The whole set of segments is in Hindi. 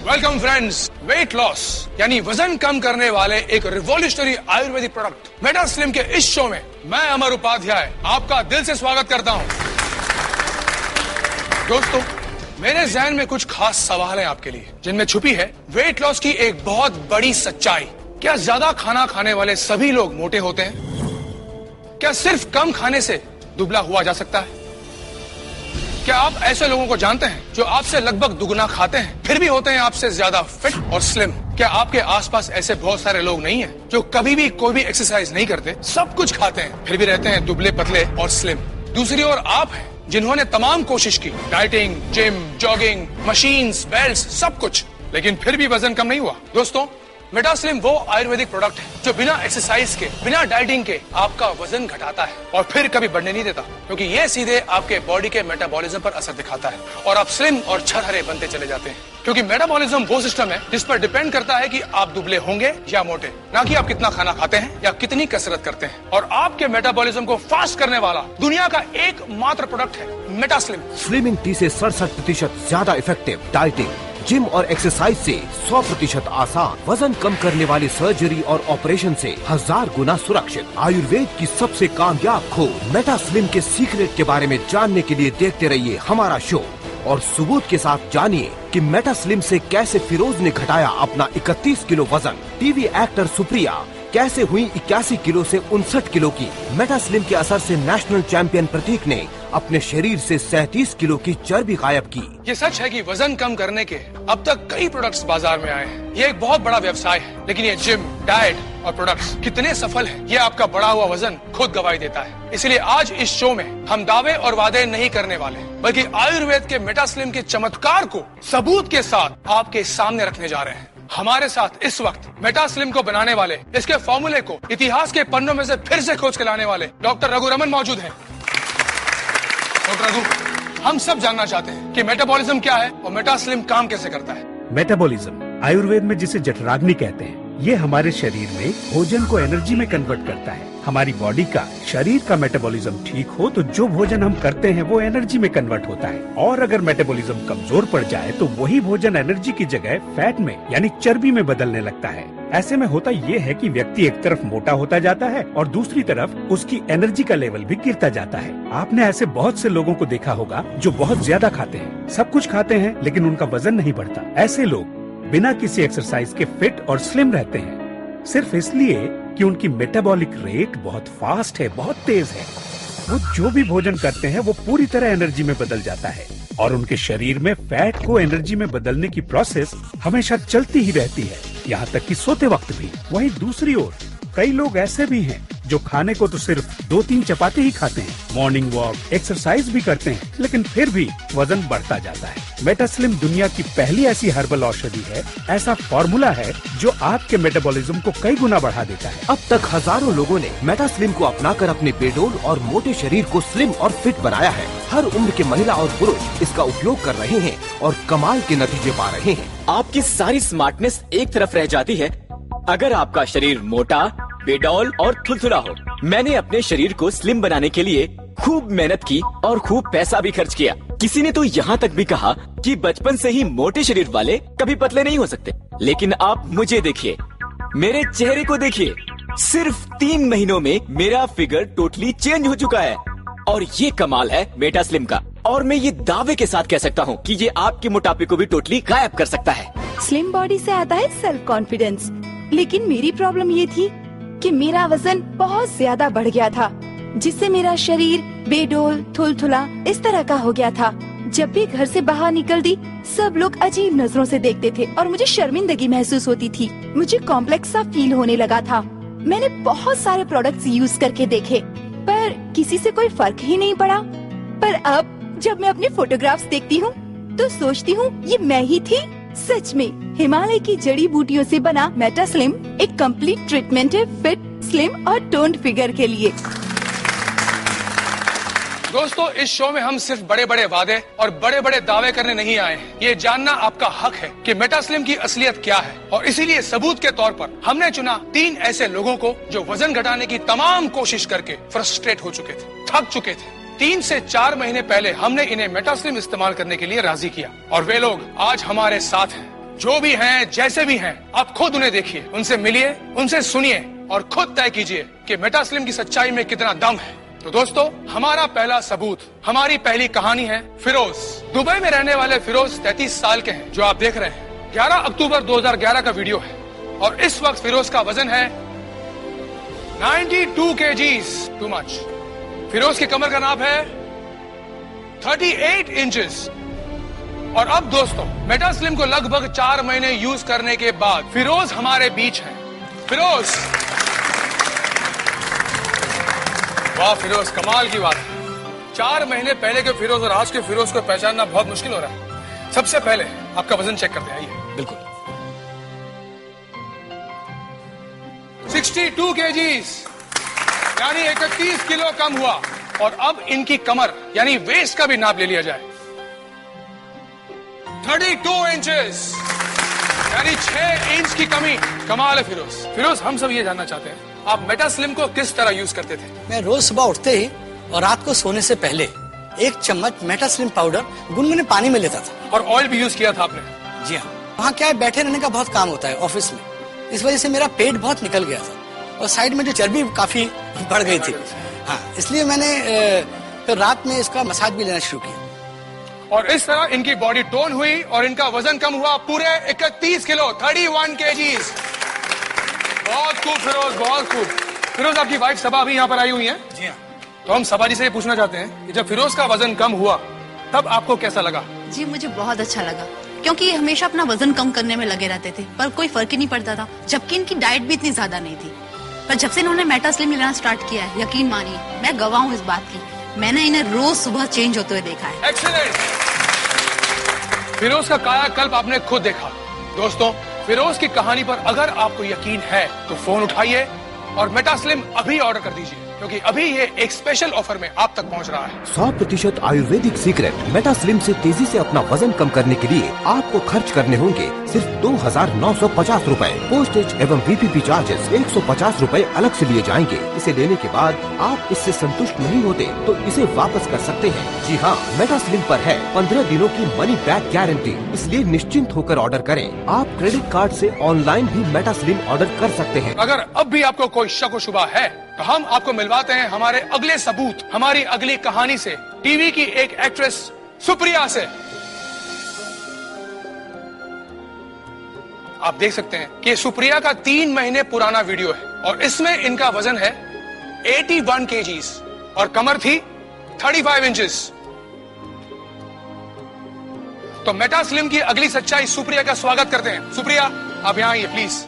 Welcome friends. वेट लॉस यानी वजन कम करने वाले एक revolutionary Ayurvedic product Meta slim के इस शो में मैं अमर उपाध्याय आपका दिल से स्वागत करता हूं। दोस्तों, मेरे जहन में कुछ खास सवाल हैं आपके लिए, जिनमें छुपी है वेट लॉस की एक बहुत बड़ी सच्चाई। क्या ज्यादा खाना खाने वाले सभी लोग मोटे होते हैं? क्या सिर्फ कम खाने से दुबला हुआ जा सकता है? क्या आप ऐसे लोगों को जानते हैं जो आपसे लगभग दुगना खाते हैं फिर भी होते हैं आपसे ज्यादा फिट और स्लिम? क्या आपके आसपास ऐसे बहुत सारे लोग नहीं हैं जो कभी भी कोई भी एक्सरसाइज नहीं करते, सब कुछ खाते हैं फिर भी रहते हैं दुबले पतले और स्लिम? दूसरी ओर आप हैं जिन्होंने तमाम कोशिश की, dieting, gym, jogging, machines, belts, सब कुछ, लेकिन फिर भी वजन कम नहीं हुआ। दोस्तों, मेटा स्लिम वो आयुर्वेदिक प्रोडक्ट है जो बिना एक्सरसाइज के, बिना डाइटिंग के आपका वजन घटाता है और फिर कभी बढ़ने नहीं देता, क्योंकि ये सीधे आपके बॉडी के मेटाबॉलिज्म पर असर दिखाता है और आप स्लिम और छरहरे बनते चले जाते हैं। क्योंकि मेटाबॉलिज्म वो सिस्टम है जिस पर डिपेंड करता है कि आप दुबले होंगे या मोटे, ना कि आप कितना खाना खाते हैं या कितनी कसरत करते हैं। और आपके मेटाबॉलिज्म को फास्ट करने वाला दुनिया का एकमात्र प्रोडक्ट है मेटा स्लिम। स्लिमिंग टी से 67% ज्यादा इफेक्टिव, डाइटिंग, जिम और एक्सरसाइज से 100% आसान, वजन कम करने वाली सर्जरी और ऑपरेशन से 1000 गुना सुरक्षित, आयुर्वेद की सबसे कामयाब खोज मेटा स्लिम के सीक्रेट के बारे में जानने के लिए देखते रहिए हमारा शो और सबूत के साथ जानिए कि मेटा स्लिम से कैसे फिरोज ने घटाया अपना 31 किलो वजन। टीवी एक्टर सुप्रिया कैसे हुई 81 किलो से 59 किलो की। मेटा स्लिम के असर से नेशनल चैंपियन प्रतीक ने अपने शरीर से 37 किलो की चर्बी गायब की। ये सच है कि वजन कम करने के अब तक कई प्रोडक्ट्स बाजार में आए हैं। ये एक बहुत बड़ा व्यवसाय है, लेकिन ये जिम, डाइट और प्रोडक्ट्स कितने सफल हैं, ये आपका बढ़ा हुआ वजन खुद गवाही देता है। इसलिए आज इस शो में हम दावे और वादे नहीं करने वाले, बल्कि आयुर्वेद के मेटा स्लिम के चमत्कार को सबूत के साथ आपके सामने रखने जा रहे हैं। हमारे साथ इस वक्त मेटा स्लिम को बनाने वाले, इसके फॉर्मूले को इतिहास के पन्नों में से फिर से खोज के लाने वाले डॉक्टर रघुरमन मौजूद हैं। डॉक्टर रघु, हम सब जानना चाहते हैं कि मेटाबॉलिज्म क्या है और मेटा स्लिम काम कैसे करता है। मेटाबॉलिज्म आयुर्वेद में जिसे जठराग्नि कहते हैं, ये हमारे शरीर में भोजन को एनर्जी में कन्वर्ट करता है। हमारी बॉडी का, शरीर का मेटाबॉलिज्म ठीक हो तो जो भोजन हम करते हैं वो एनर्जी में कन्वर्ट होता है, और अगर मेटाबॉलिज्म कमजोर पड़ जाए तो वही भोजन एनर्जी की जगह फैट में यानी चर्बी में बदलने लगता है। ऐसे में होता ये है कि व्यक्ति एक तरफ मोटा होता जाता है और दूसरी तरफ उसकी एनर्जी का लेवल भी गिरता जाता है। आपने ऐसे बहुत से लोगों को देखा होगा जो बहुत ज्यादा खाते हैं, सब कुछ खाते हैं, लेकिन उनका वजन नहीं बढ़ता। ऐसे लोग बिना किसी एक्सरसाइज के फिट और स्लिम रहते हैं, सिर्फ इसलिए कि उनकी मेटाबॉलिक रेट बहुत फास्ट है, बहुत तेज है। वो जो भी भोजन करते हैं वो पूरी तरह एनर्जी में बदल जाता है और उनके शरीर में फैट को एनर्जी में बदलने की प्रोसेस हमेशा चलती ही रहती है, यहाँ तक कि सोते वक्त भी। वहीं दूसरी ओर कई लोग ऐसे भी हैं जो खाने को तो सिर्फ 2-3 चपाती ही खाते हैं, मॉर्निंग वॉक, एक्सरसाइज भी करते हैं, लेकिन फिर भी वजन बढ़ता जाता है। मेटा स्लिम दुनिया की पहली ऐसी हर्बल औषधि है, ऐसा फॉर्मूला है जो आपके मेटाबॉलिज्म को कई गुना बढ़ा देता है। अब तक हजारों लोगों ने मेटा स्लिम को अपनाकर अपने बेडोल और मोटे शरीर को स्लिम और फिट बनाया है। हर उम्र के महिला और पुरुष इसका उपयोग कर रहे हैं और कमाल के नतीजे पा रहे हैं। आपकी सारी स्मार्टनेस एक तरफ रह जाती है अगर आपका शरीर मोटा, बेडौल और थुलथुला हो। मैंने अपने शरीर को स्लिम बनाने के लिए खूब मेहनत की और खूब पैसा भी खर्च किया। किसी ने तो यहाँ तक भी कहा कि बचपन से ही मोटे शरीर वाले कभी पतले नहीं हो सकते। लेकिन आप मुझे देखिए, मेरे चेहरे को देखिए, सिर्फ 3 महीनों में मेरा फिगर टोटली चेंज हो चुका है। और ये कमाल है मेटा स्लिम का, और मैं ये दावे के साथ कह सकता हूँ कि ये आपके मोटापे को भी टोटली गायब कर सकता है। स्लिम बॉडी से आता है सेल्फ कॉन्फिडेंस, लेकिन मेरी प्रॉब्लम ये थी कि मेरा वजन बहुत ज्यादा बढ़ गया था, जिससे मेरा शरीर बेडोल, थुलथुला इस तरह का हो गया था। जब भी घर से बाहर निकलती, सब लोग अजीब नजरों से देखते थे और मुझे शर्मिंदगी महसूस होती थी। मुझे कॉम्प्लेक्स सा फील होने लगा था। मैंने बहुत सारे प्रोडक्ट्स यूज करके देखे, पर किसी से कोई फर्क ही नहीं पड़ा। पर अब जब मैं अपने फोटोग्राफ्स देखती हूँ तो सोचती हूँ ये मैं ही थी। सच में हिमालय की जड़ी बूटियों से बना मेटा स्लिम एक कंप्लीट ट्रीटमेंट है फिट, स्लिम और टोन्ड फिगर के लिए। दोस्तों, इस शो में हम सिर्फ बड़े बड़े वादे और बड़े बड़े दावे करने नहीं आए हैं। ये जानना आपका हक है कि मेटा स्लिम की असलियत क्या है, और इसीलिए सबूत के तौर पर हमने चुना 3 ऐसे लोगों को जो वजन घटाने की तमाम कोशिश करके फ्रस्ट्रेट हो चुके थे, थक चुके थे। 3 से 4 महीने पहले हमने इन्हें मेटा स्लिम इस्तेमाल करने के लिए राजी किया और वे लोग आज हमारे साथ हैं। जो भी हैं, जैसे भी हैं, आप खुद उन्हें देखिए, उनसे मिलिए, उनसे सुनिए और खुद तय कीजिए कि मेटास्लिम की सच्चाई में कितना दम है। तो दोस्तों, हमारा पहला सबूत, हमारी पहली कहानी है फिरोज। दुबई में रहने वाले फिरोज 33 साल के हैं, जो आप देख रहे हैं। 11 अक्टूबर 2011 का वीडियो है और इस वक्त फिरोज का वजन है 92 kgs, टू मच। फिरोज की कमर का नाप है 38 इंचेस। और अब दोस्तों, मेटास्लिम को लगभग 4 महीने यूज करने के बाद फिरोज हमारे बीच है। फिरोज, वाह फिरोज, कमाल की बात है। 4 महीने पहले के फिरोज और आज के फिरोज को पहचानना बहुत मुश्किल हो रहा है। सबसे पहले आपका वजन चेक करते हैं, आइए। बिल्कुल। 62 kgs, यानी 31 किलो कम हुआ। और अब इनकी कमर यानी वेस्ट का भी नाप ले लिया जाए, 32 इंचेस, यानी 6 इंच की कमी। कमाल है फिरोज। फिरोज, हम सब ये जानना चाहते हैं, आप मेटास्लिम को किस तरह यूज करते थे? मैं रोज सुबह उठते ही और रात को सोने से पहले 1 चम्मच मेटास्लिम पाउडर गुनगुने पानी में लेता था। और ऑयल भी यूज किया था आपने? जी हाँ। वहाँ क्या है, बैठे रहने का बहुत काम होता है ऑफिस में, इस वजह से मेरा पेट बहुत निकल गया था और साइड में जो चर्बी काफी बढ़ गई थी। हाँ, इसलिए मैंने फिर रात में इसका मसाज भी लेना शुरू किया। और इस तरह इनकी बॉडी टोन हुई और इनका वजन कम हुआ पूरे 31 किलो, 31 kgs। बहुत खूब फिरोज, बहुत खूब। फिरोज, आपकी वाइफ सबा भी यहाँ पर आई हुई है। जी हाँ। तो हम सबा जी से ये पूछना चाहते हैं कि जब फिरोज का वजन कम हुआ तब आपको कैसा लगा? जी, मुझे बहुत अच्छा लगा, क्योंकि ये हमेशा अपना वजन कम करने में लगे रहते थे पर कोई फर्क ही नहीं पड़ता था, जबकि इनकी डाइट भी इतनी ज्यादा नहीं थी। पर जब से इन्होंने मेटास्लिम लेना स्टार्ट किया है, यकीन मानिए मैं गवाह हूँ इस बात की, मैंने इन्हें रोज सुबह चेंज होते हुए देखा है। एक्सीलेंट। फिरोज का कायाकल्प आपने खुद देखा। दोस्तों, फिरोज की कहानी पर अगर आपको यकीन है तो फोन उठाइए और मेटास्लिम अभी ऑर्डर कर दीजिए, क्योंकि अभी ये एक स्पेशल ऑफर में आप तक पहुंच रहा है। 100% आयुर्वेदिक सीक्रेट मेटास्लिम से तेजी से अपना वजन कम करने के लिए आपको खर्च करने होंगे सिर्फ 2,950 रूपए। पोस्टेज एवं VPP चार्जेस 150 रूपए अलग से लिए जाएंगे। इसे लेने के बाद आप इससे संतुष्ट नहीं होते तो इसे वापस कर सकते हैं। जी हाँ, मेटास्लिम पर है 15 दिनों की मनी बैक गारंटी, इसलिए निश्चिंत होकर ऑर्डर करें। आप क्रेडिट कार्ड से ऑनलाइन भी मेटास्लिम ऑर्डर कर सकते हैं। अगर अब भी आपको कोई शक व शुबा है तो हम आपको मिलवाते हैं हमारे अगले सबूत, हमारी अगली कहानी से, टीवी की एक एक्ट्रेस सुप्रिया से। आप देख सकते हैं कि सुप्रिया का 3 महीने पुराना वीडियो है और इसमें इनका वजन है 81 kgs और कमर थी 35 इंचेस। तो मेटास्लिम की अगली सच्चाई सुप्रिया का स्वागत करते हैं। सुप्रिया, आप यहां आइए प्लीज।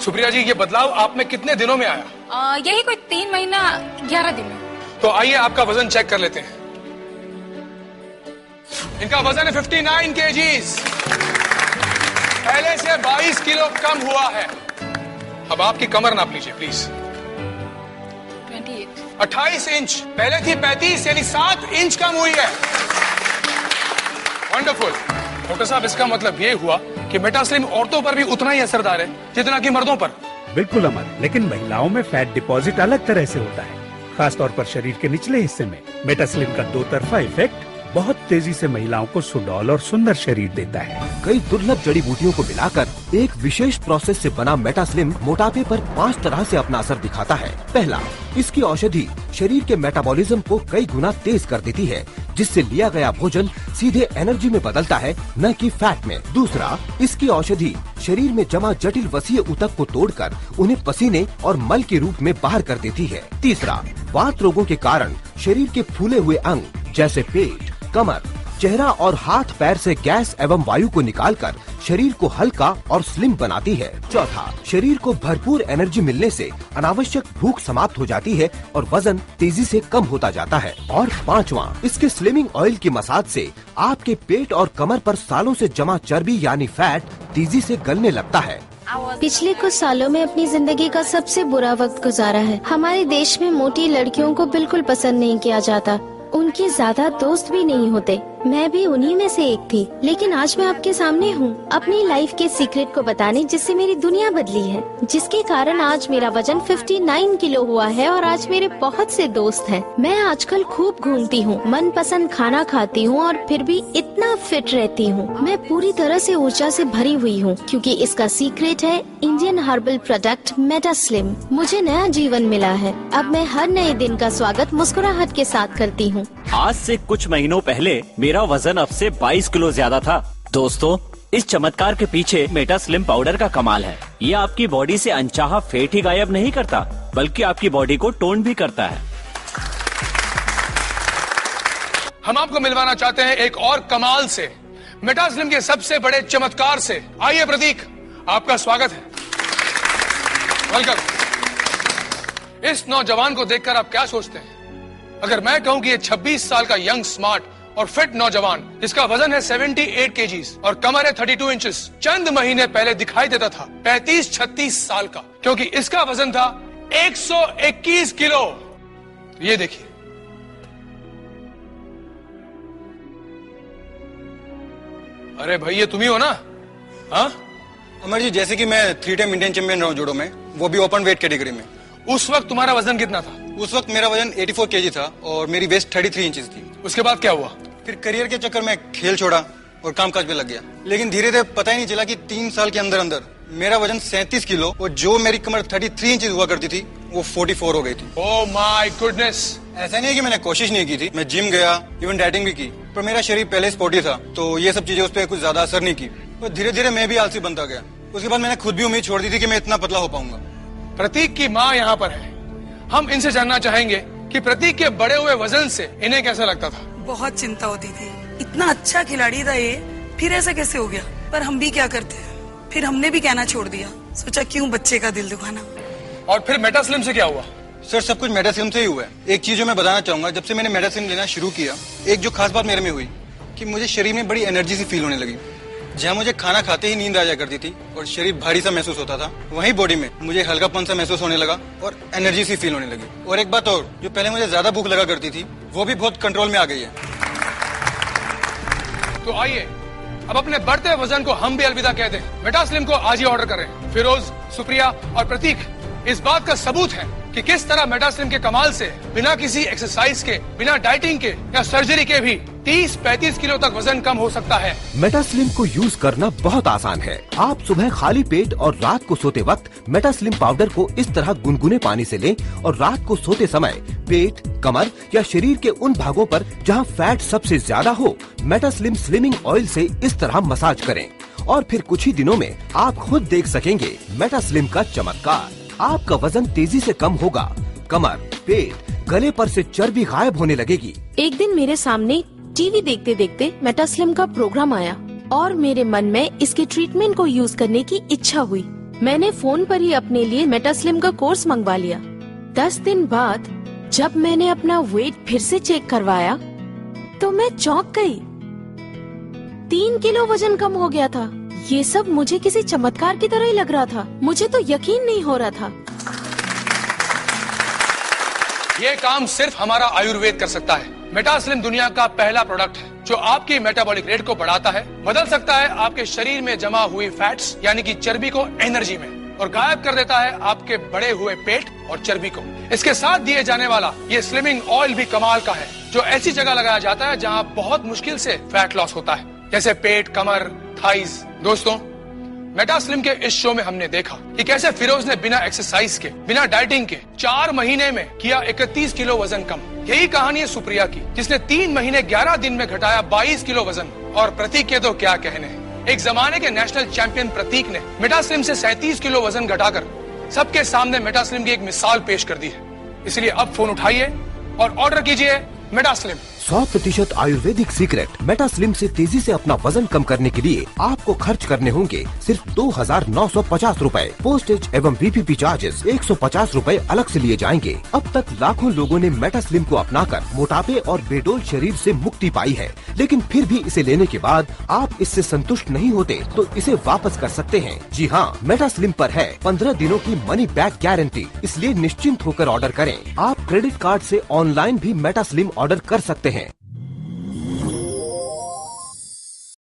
सुप्रिया जी, ये बदलाव आप में कितने दिनों में आया? यही कोई 3 महीना 11 दिन में। तो आइए आपका वजन चेक कर लेते हैं। इनका वजन है 59 kgs, पहले से 22 किलो कम हुआ है। अब आपकी कमर नाप लीजिए प्लीज। 28 इंच, पहले थी 35, यानी 7 इंच कम हुई है। वंडरफुल। डॉक्टर साहब, इसका मतलब ये हुआ कि मेटास्लिम औरतों पर भी उतना ही असरदार है जितना कि मर्दों पर। बिल्कुल अमर, लेकिन महिलाओं में फैट डिपॉजिट अलग तरह से होता है, खास तौर पर शरीर के निचले हिस्से में। मेटास्लिम का 2 तरफा इफेक्ट बहुत तेजी से महिलाओं को सुडौल और सुंदर शरीर देता है। कई दुर्लभ जड़ी बूटियों को मिलाकर एक विशेष प्रोसेस से बना मेटास्लिम मोटापे पर 5 तरह से अपना असर दिखाता है। पहला, इसकी औषधि शरीर के मेटाबॉलिज्म को कई गुना तेज कर देती है, जिससे लिया गया भोजन सीधे एनर्जी में बदलता है, न कि फैट में। दूसरा, इसकी औषधि शरीर में जमा जटिल वसीय ऊतक को तोड़कर उन्हें पसीने और मल के रूप में बाहर कर देती है। तीसरा, वात रोगों के कारण शरीर के फूले हुए अंग जैसे पेट, कमर, चेहरा और हाथ पैर से गैस एवं वायु को निकालकर शरीर को हल्का और स्लिम बनाती है। चौथा, शरीर को भरपूर एनर्जी मिलने से अनावश्यक भूख समाप्त हो जाती है और वजन तेजी से कम होता जाता है। और पांचवा, इसके स्लिमिंग ऑयल की मसाज से आपके पेट और कमर पर सालों से जमा चर्बी यानी फैट तेजी से गलने लगता है। पिछले कुछ सालों में अपनी जिंदगी का सबसे बुरा वक्त गुजारा है। हमारे देश में मोटी लड़कियों को बिल्कुल पसंद नहीं किया जाता, उनके ज्यादा दोस्त भी नहीं होते। मैं भी उन्हीं में से एक थी, लेकिन आज मैं आपके सामने हूँ अपनी लाइफ के सीक्रेट को बताने, जिससे मेरी दुनिया बदली है, जिसके कारण आज मेरा वजन 59 किलो हुआ है और आज मेरे बहुत से दोस्त हैं। मैं आजकल खूब घूमती हूँ, मनपसंद खाना खाती हूँ और फिर भी इतना फिट रहती हूँ। मैं पूरी तरह से ऊर्जा से भरी हुई हूँ, क्योंकि इसका सीक्रेट है Indian herbal product Meta slim. मुझे नया जीवन मिला है। अब मैं हर नए दिन का स्वागत मुस्कुराहट के साथ करती हूँ। आज से कुछ महीनों पहले मेरा वजन अब से 22 किलो ज्यादा था। दोस्तों, इस चमत्कार के पीछे मेटा स्लिम पाउडर का कमाल है। ये आपकी बॉडी से अनचाहा फैट ही गायब नहीं करता, बल्कि आपकी बॉडी को टोन भी करता है। हम आपको मिलवाना चाहते हैं एक और कमाल से, मेटा स्लिम के सबसे बड़े चमत्कार से। आइए प्रतीक, आपका स्वागत है। वेलकम। इस नौजवान को देखकर आप क्या सोचते हैं? अगर मैं कहूं कि ये 26 साल का यंग, स्मार्ट और फिट नौजवान, जिसका वजन है 78 केजीज और कमर है 32 इंचेस, चंद महीने पहले दिखाई देता था 35-36 साल का, क्योंकि इसका वजन था 121 किलो। ये देखिए, अरे भाई ये तुम ही हो ना? हाँ अमर जी, जैसे कि मैं 3 टाइम इंडियन चैंपियन रहा हूँ जूडो में, वो भी ओपन वेट कैटेगरी में। उस वक्त तुम्हारा वजन कितना था? उस वक्त मेरा वजन 84 केजी था और मेरी वेस्ट 33 इंचेस थी। उसके बाद क्या हुआ? फिर करियर के चक्कर में खेल छोड़ा और कामकाज पे लग गया, लेकिन धीरे धीरे पता ही नहीं चला कि 3 साल के अंदर अंदर मेरा वजन 37 किलो और जो मेरी कमर 33 इंचेस हुआ करती थी वो 44 हो गई थी। Oh my goodness. ऐसा नहीं है कि मैंने कोशिश नहीं की थी, मैं जिम गया, इवन डाइटिंग भी की, पर मेरा शरीर पहले स्पोर्टी था, तो ये सब चीजें उस पर कुछ ज्यादा असर नहीं की। तो धीरे धीरे मैं भी आलसी बनता गया। उसके बाद मैंने खुद भी उम्मीद छोड़ दी थी कि मैं इतना पतला हो पाऊंगा। प्रतीक की माँ यहाँ पर है। हम इनसे जानना चाहेंगे कि प्रतीक के बढ़े हुए वजन से इन्हें कैसा लगता था। बहुत चिंता होती थी, इतना अच्छा खिलाड़ी था ये, फिर ऐसा कैसे हो गया। पर हम भी क्या करते हैं, फिर हमने भी कहना छोड़ दिया, सोचा क्यों बच्चे का दिल दुखाना। और फिर मेटा स्लिम से क्या हुआ? सर, सब कुछ मेटा स्लिम से ही हुआ है। एक चीज जो मैं बताना चाहूंगा, जब से मैंने मेटा स्लिम लेना शुरू किया, एक जो खास बात मेरे में हुई कि मुझे शरीर में बड़ी एनर्जी सी फील होने लगी। जहाँ मुझे खाना खाते ही नींद आ जाया करती थी और शरीर भारी सा महसूस होता था, वहीं बॉडी में मुझे हल्कापन सा महसूस होने लगा और एनर्जी सी फील होने लगी। और एक बात और, जो पहले मुझे ज्यादा भूख लगा करती थी, वो भी बहुत कंट्रोल में आ गई है। तो आइए अब अपने बढ़ते वजन को हम भी अलविदा कह दें। मेटा स्लिम को आज ही ऑर्डर करें। फिरोज, सुप्रिया और प्रतीक इस बात का सबूत है कि किस तरह मेटा स्लिम के कमाल से बिना किसी एक्सरसाइज के, बिना डाइटिंग के या सर्जरी के भी 30-35 किलो तक वजन कम हो सकता है। मेटा स्लिम को यूज करना बहुत आसान है। आप सुबह खाली पेट और रात को सोते वक्त मेटा स्लिम पाउडर को इस तरह गुनगुने पानी से लें और रात को सोते समय पेट, कमर या शरीर के उन भागों पर जहां फैट सबसे ज्यादा हो, मेटा स्लिम स्लिमिंग ऑयल से इस तरह मसाज करें और फिर कुछ ही दिनों में आप खुद देख सकेंगे मेटा स्लिम का चमत्कार। आपका वजन तेजी से कम होगा, कमर, पेट, गले पर से चर्बी गायब होने लगेगी। एक दिन मेरे सामने टीवी देखते देखते मेटा स्लिम का प्रोग्राम आया और मेरे मन में इसके ट्रीटमेंट को यूज करने की इच्छा हुई। मैंने फोन पर ही अपने लिए मेटा स्लिम का कोर्स मंगवा लिया। 10 दिन बाद जब मैंने अपना वेट फिर से चेक करवाया तो मैं चौंक गई। 3 किलो वजन कम हो गया था। ये सब मुझे किसी चमत्कार की तरह ही लग रहा था। मुझे तो यकीन नहीं हो रहा था। ये काम सिर्फ हमारा आयुर्वेद कर सकता है। मेटा स्लिम दुनिया का पहला प्रोडक्ट है जो आपकी मेटाबॉलिक रेट को बढ़ाता है, बदल सकता है आपके शरीर में जमा हुई फैट्स यानी कि चर्बी को एनर्जी में, और गायब कर देता है आपके बढ़े हुए पेट और चर्बी को। इसके साथ दिए जाने वाला ये स्लिमिंग ऑयल भी कमाल का है, जो ऐसी जगह लगाया जाता है जहाँ बहुत मुश्किल से फैट लॉस होता है, जैसे पेट, कमर, थाइज। दोस्तों, मेटा स्लिम के इस शो में हमने देखा कि कैसे फिरोज ने बिना एक्सरसाइज के, बिना डाइटिंग के 4 महीने में किया 31 किलो वजन कम। यही कहानी है सुप्रिया की, जिसने 3 महीने 11 दिन में घटाया 22 किलो वजन। और प्रतीक के तो क्या कहने हैं। एक जमाने के नेशनल चैंपियन प्रतीक ने मेटा स्लिम से 37 किलो वजन घटाकर सबके सामने मेटा स्लिम की एक मिसाल पेश कर दी है। इसलिए अब फोन उठाइए और ऑर्डर कीजिए Meta slim. 100% Ayurvedic secret Meta slim से तेजी से अपना वजन कम करने के लिए आपको खर्च करने होंगे सिर्फ 2,950 रूपए। पोस्टेज एवं VPP चार्जेस 150 रूपए अलग से लिए जाएंगे। अब तक लाखों लोगों ने मेटा स्लिम को अपनाकर मोटापे और बेडोल शरीर से मुक्ति पाई है, लेकिन फिर भी इसे लेने के बाद आप इससे संतुष्ट नहीं होते तो इसे वापस कर सकते हैं। जी हाँ, मेटा स्लिम पर है 15 दिनों की मनी बैक गारंटी, इसलिए निश्चिंत होकर ऑर्डर करें। आप क्रेडिट कार्ड से ऑनलाइन भी मेटा स्लिम ऑर्डर कर सकते हैं।